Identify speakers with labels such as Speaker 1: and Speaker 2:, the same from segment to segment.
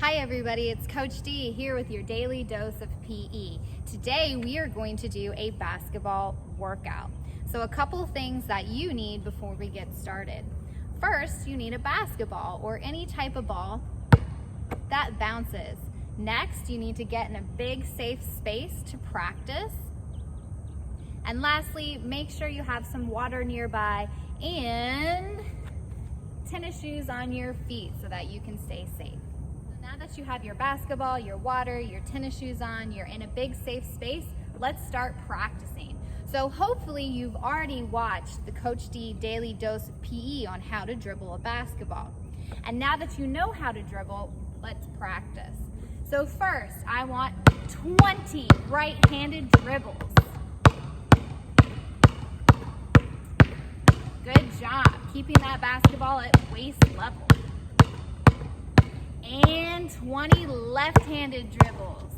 Speaker 1: Hi everybody, it's Coach D here with your daily dose of PE. Today we are going to do a basketball workout. So a couple things that you need before we get started. First, you need a basketball or any type of ball that bounces. Next, you need to get in a big safe space to practice. And lastly, make sure you have some water nearby and tennis shoes on your feet so that you can stay safe. Now that you have your basketball, your water, your tennis shoes on, you're in a big safe space, let's start practicing. So hopefully you've already watched the Coach D Daily Dose of PE on how to dribble a basketball. And now that you know how to dribble, let's practice. So first, I want 20 right-handed dribbles. Good job, keeping that basketball at waist level. And 20 left-handed dribbles.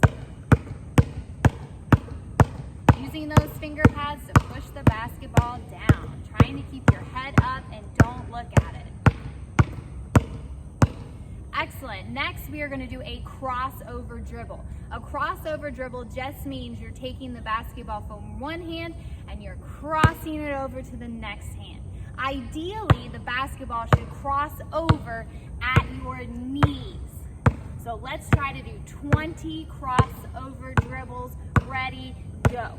Speaker 1: Using those finger pads to push the basketball down, trying to keep your head up and don't look at it. Excellent. Next, we are going to do a crossover dribble. A crossover dribble just means you're taking the basketball from one hand and you're crossing it over to the next hand. Ideally, the basketball should cross over at your knees. So let's try to do 20 crossover dribbles. Ready, go.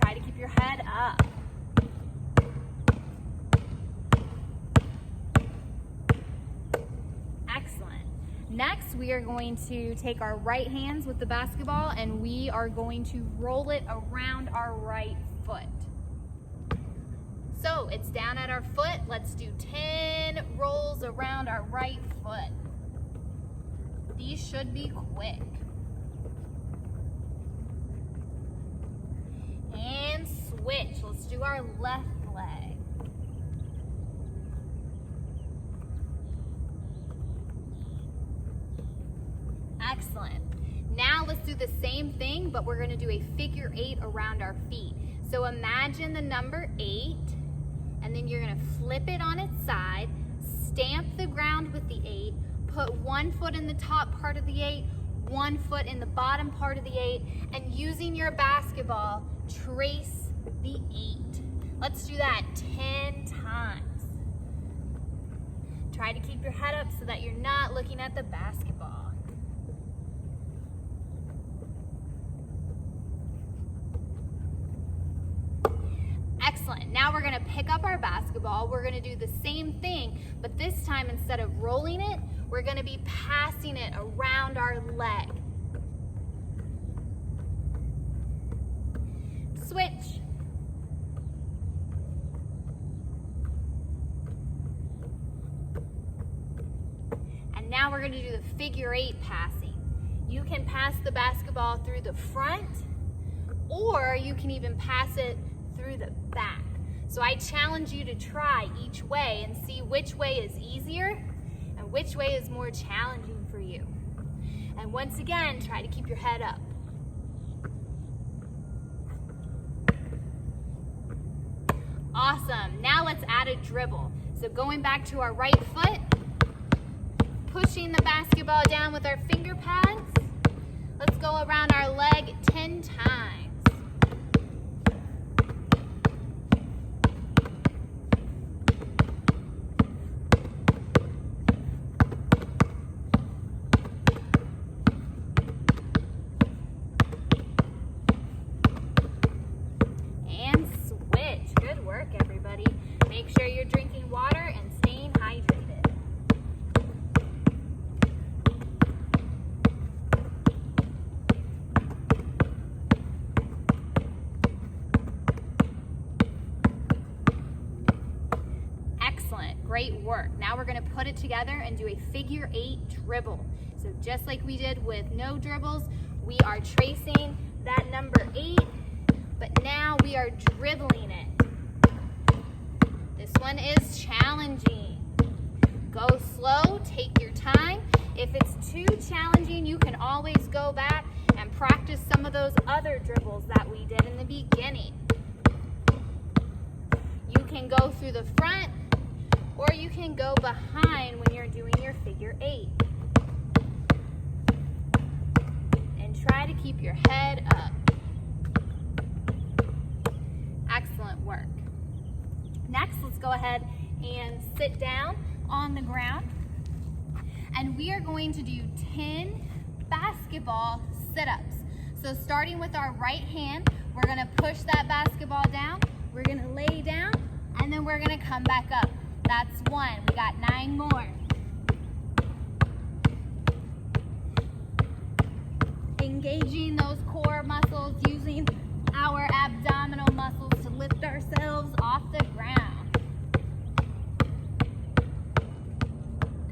Speaker 1: Try to keep your head up. Excellent. Next, we are going to take our right hands with the basketball and we are going to roll it around our right foot. So it's down at our foot. Let's do 10 rolls around our right foot. These should be quick. And switch. Let's do our left leg. Excellent. Now let's do the same thing, but we're going to do a figure 8 around our feet. So imagine the number 8, and then you're going to flip it on its side, stamp the ground with the 8, put one foot in the top part of the 8, one foot in the bottom part of the 8, and using your basketball, trace the 8. Let's do that 10 times. Try to keep your head up so that you're not looking at the basketball. Excellent. Now we're going to pick up our basketball. We're going to do the same thing, but this time instead of rolling it, we're going to be passing it around our leg. Switch. And now we're going to do the figure 8 passing. You can pass the basketball through the front, or you can even pass it through the back. So I challenge you to try each way and see which way is easier and which way is more challenging for you. And once again, try to keep your head up. Awesome. Now let's add a dribble. So going back to our right foot, pushing the basketball down with our finger pads. Let's go around our leg 10 times. Everybody, make sure you're drinking water and staying hydrated. Excellent, great work. Now we're going to put it together and do a figure 8 dribble. So just like we did with no dribbles, we are tracing that number 8, but now we are dribbling it. This one is challenging. Go slow, take your time. If it's too challenging, you can always go back and practice some of those other dribbles that we did in the beginning. You can go through the front, or you can can go behind when you're doing your figure 8. And try to keep your head up. Excellent work. Next, let's go ahead and sit down on the ground. And we are going to do 10 basketball sit-ups. So starting with our right hand, we're gonna push that basketball down, we're gonna lay down, and then we're gonna come back up. That's 1, we got 9 more. Engaging those core muscles, using our abdominal muscles to lift ourselves off the ground.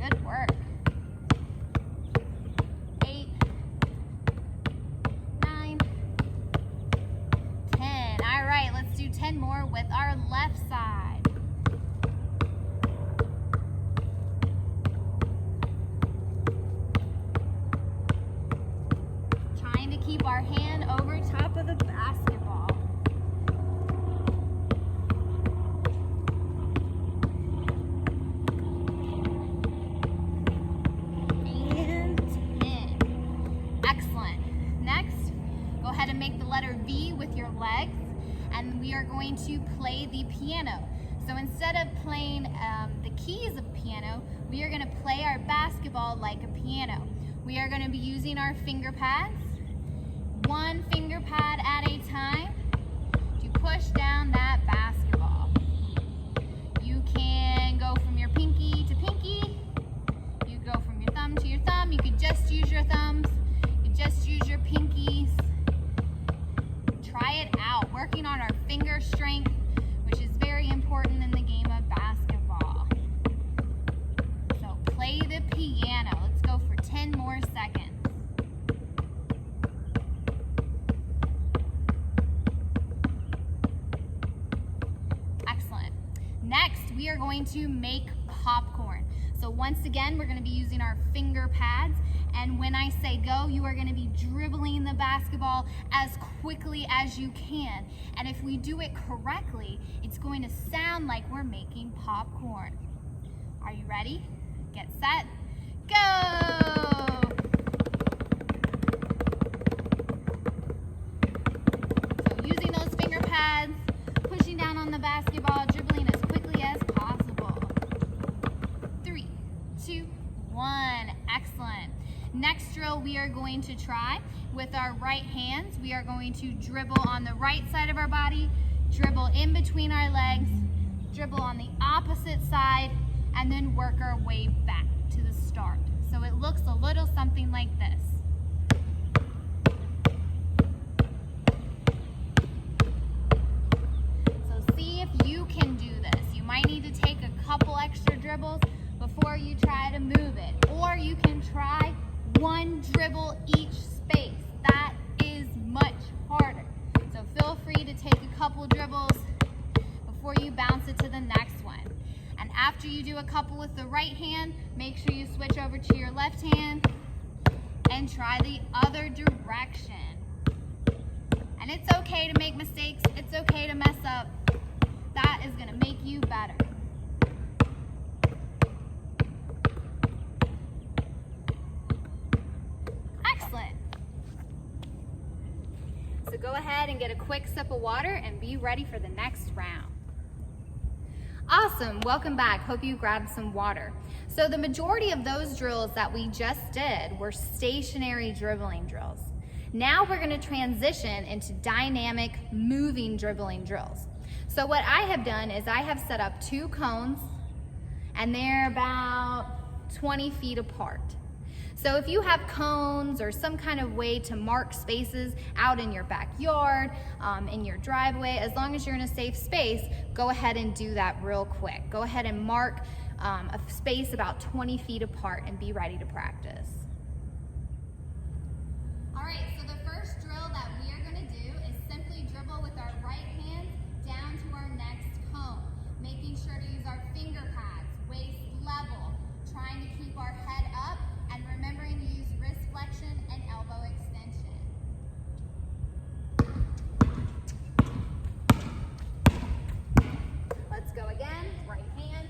Speaker 1: Good work. 8, 9, 10. All right, let's do 10 more with our left side. Trying to keep our hand over top of the basketball. And 10. Excellent. Next, go ahead and make the letter V with your legs, and we are going to play the piano. So instead of playing the keys of piano, we are going to play our basketball like a piano. We are going to be using our finger pads, 1 finger pad at a time, to push down that basketball. You can go from your pinky to pinky. You go from your thumb to your thumb. You could just use your thumbs. You could just use your pinkies. Try it out, working on our finger strength, which is very important in the game of basketball. So play the piano. Let's go for 10 more seconds. Excellent. Next, we are going to make popcorn. So once again, we're going to be using our finger pads, and when I say go, you are going to be dribbling the basketball as quickly as you can. And if we do it correctly, it's going to sound like we're making popcorn. Are you ready? Get set, go! So using those finger pads, pushing down on the basketball, dribbling as quickly as possible. 3, 2, 1. Excellent. Next drill we are going to try with our right hands. We are going to dribble on the right side of our body, dribble in between our legs, dribble on the opposite side, and then work our way back to the start. So it looks a little something like this. So see if you can do this. You might need to take a couple extra dribbles before you try to move it. Or you can try 1 dribble each space. That is much harder. So feel free to take a couple dribbles before you bounce it to the next one. And after you do a couple with the right hand, make sure you switch over to your left hand and try the other direction. And it's okay to make mistakes. It's okay to mess up. That is going to make you better. Excellent. So go ahead and get a quick sip of water and be ready for the next round. Awesome, welcome back. Hope you grabbed some water. So the majority of those drills that we just did were stationary dribbling drills. Now we're gonna transition into dynamic moving dribbling drills. So what I have done is I have set up 2 cones, and they're about 20 feet apart. So if you have cones or some kind of way to mark spaces out in your backyard, in your driveway, as long as you're in a safe space, go ahead and do that real quick. Go ahead and mark a space about 20 feet apart and be ready to practice. All right, so the first drill that we are gonna do is simply dribble with our right hand down to our next cone, making sure to use our finger pads, waist level, trying to keep our head up, and remembering to use wrist flexion and elbow extension. Let's go again. Right hand,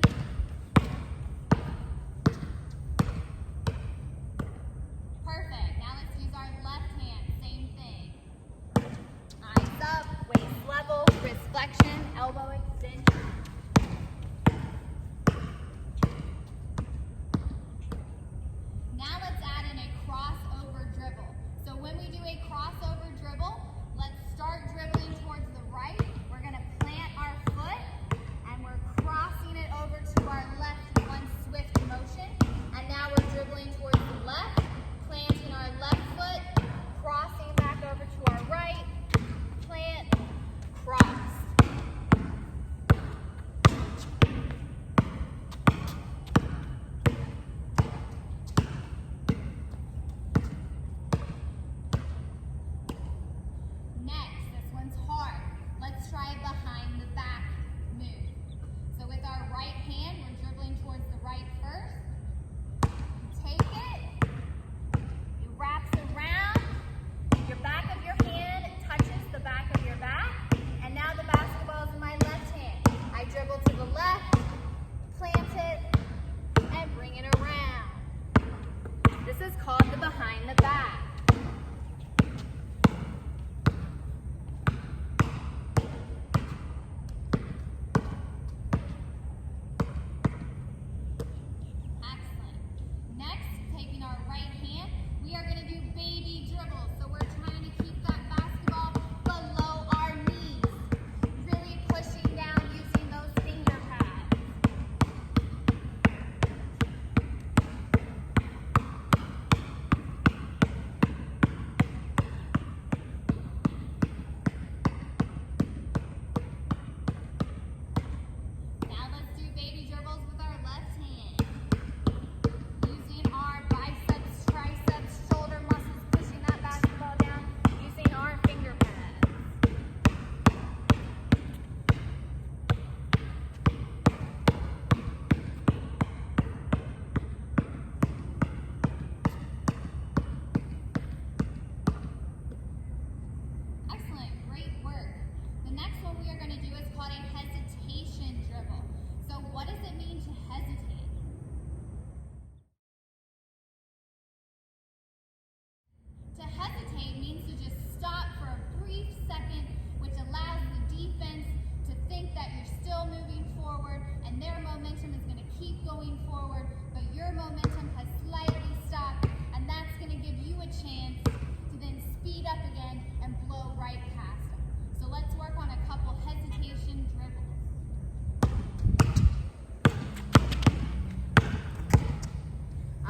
Speaker 1: momentum has slightly stopped, and that's going to give you a chance to then speed up again and blow right past them. So let's work on a couple hesitation dribbles.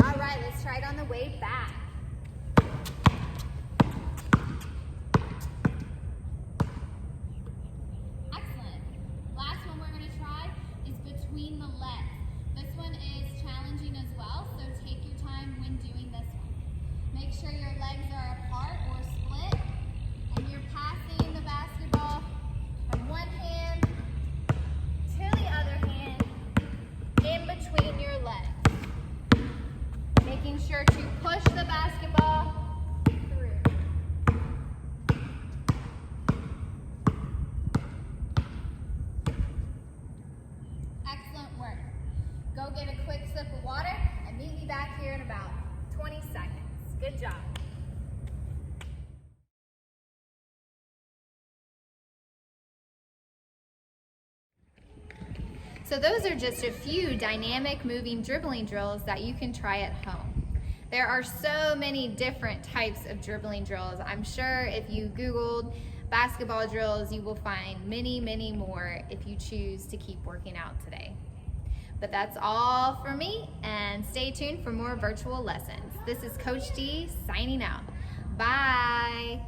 Speaker 1: All right, let's try it on the way back. Excellent. Last one we're going to try is between the legs. This one is challenging as well, so take your time when doing this one. Make sure your legs are apart or split, and you're passing the basketball from one hand to the other hand in between your legs. Making sure to push the basketball through. Excellent work. Go get a quick sip of water and meet me back here in about 20 seconds. Good job. So those are just a few dynamic moving dribbling drills that you can try at home. There are so many different types of dribbling drills. I'm sure if you Googled basketball drills, you will find many, many more if you choose to keep working out today. But that's all for me, and stay tuned for more virtual lessons. This is Coach D signing out. Bye.